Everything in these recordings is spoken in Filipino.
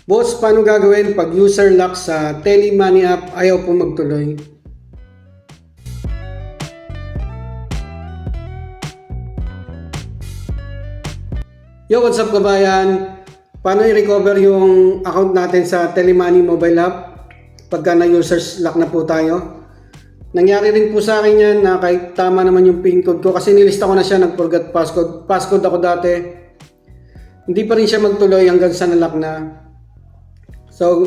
Boss, paano gagawin pag user lock sa Telemoney app ayaw po magtuloy? Yo, what's up kabayan? Paano i-recover yung account natin sa Telemoney mobile app pagka na-users lock na po tayo? Nangyari rin po sa akin yan na kahit tama naman yung PIN code ko kasi nilista ko na siya, nag-forgot passcode. Passcode ako dati. Hindi pa rin siya magtuloy hanggang sa na-lock na. So,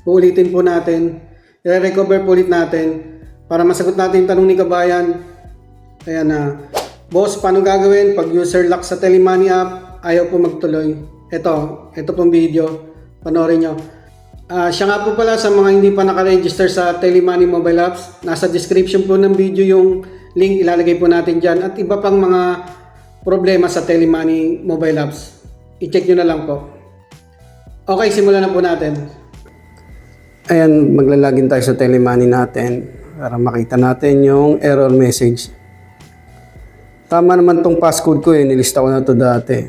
uulitin po natin. I-recover po ulit natin para masagot natin yung tanong ni kabayan. Ayan na. Boss, paano gagawin pag user lock sa Telemoney app ayaw po magtuloy? Ito pong video. Panoorin nyo. Siya nga po pala sa mga hindi pa nakaregister sa Telemoney mobile apps. Nasa description po ng video yung link, ilalagay po natin dyan. At iba pang mga problema sa Telemoney mobile apps. I-check nyo na lang po. Okay, simulan na po natin. Ayan, maglalagin tayo sa Telemoney natin para makita natin yung error message. Tama naman tong passcode ko nilista ko na to dati.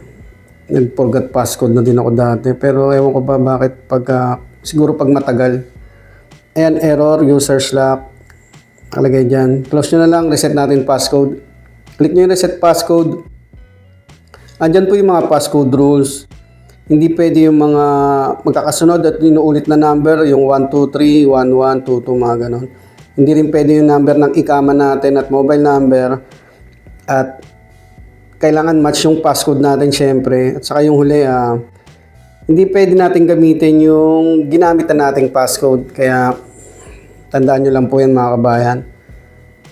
Nag-forgot passcode na din ako dati, pero ewan ko ba bakit siguro pag matagal. Ayan, error, users lock. Nakalagay dyan. Close nyo na lang, reset natin passcode. Click nyo yung reset passcode. Andyan po yung mga passcode rules. Hindi pwede yung mga magkakasunod at inuulit na number, yung 123, 1122, mga ganon. Hindi rin pwede yung number ng ikama natin at mobile number. At kailangan match yung passcode natin syempre. At saka yung huli, hindi pwede natin gamitin yung ginamit na nating passcode. Kaya tandaan nyo lang po yan mga kabayan.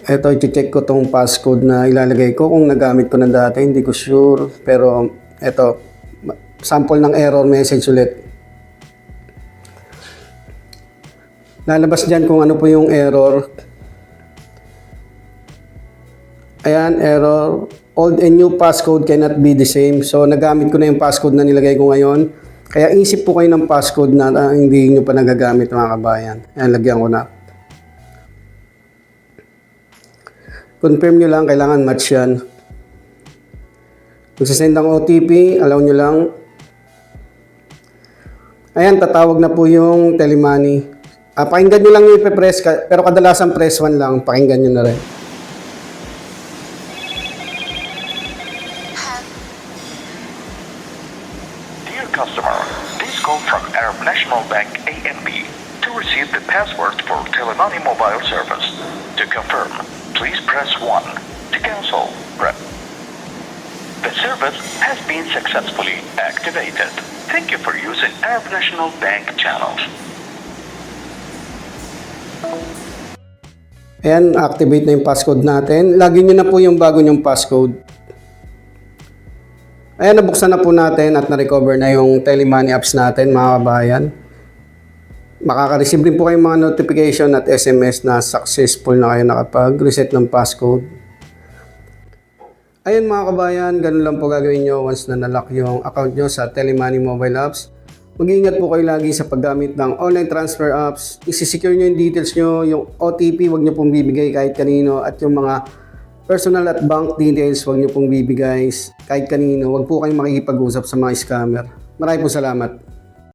Ito, i-check ko tong passcode na ilalagay ko kung nagamit ko na dati. Hindi ko sure. Pero ito, sample ng error message ulit. Lalabas dyan kung ano po yung error. Ayan, error. Old and new passcode cannot be the same. So, nagamit ko na yung passcode na nilagay ko ngayon. Kaya isip po kayo ng passcode na hindi nyo pa nagagamit mga kabayan. Ayan, lagyan ko na. Confirm nyo lang, kailangan match yan. Magsasend ng OTP, allow nyo lang. Ayan, tatawag na po yung Telemoney. Pakinggan nyo lang yung ipe-press, pero kadalasan press 1 lang, pakinggan nyo na rin. Dear customer, please call from Arab National Bank ANB to receive the password for Telemoney mobile service. To confirm, please press 1. To cancel, press. The service has been successfully activated. Thank you for using Arab National Bank channels. Ayan, activate na yung passcode natin. Lagyan nyo na po yung bago nyong passcode. Ayan, nabuksan na po natin at na-recover na yung Telemoney apps natin mga kabayan. Makaka-receive rin po kayong mga notification at SMS na successful na kayo nakapag-reset ng passcode. Ayun mga kabayan, ganun lang po gagawin nyo once na nalock yung account nyo sa Telemoney mobile apps. Mag-iingat po kayo lagi sa paggamit ng online transfer apps. Isi-secure nyo yung details nyo, yung OTP wag nyo pong bibigay kahit kanino, at yung mga personal at bank details wag nyo pong bibigay kahit kanino. Wag po kayong makikipag-usap sa mga scammer. Maraming po salamat.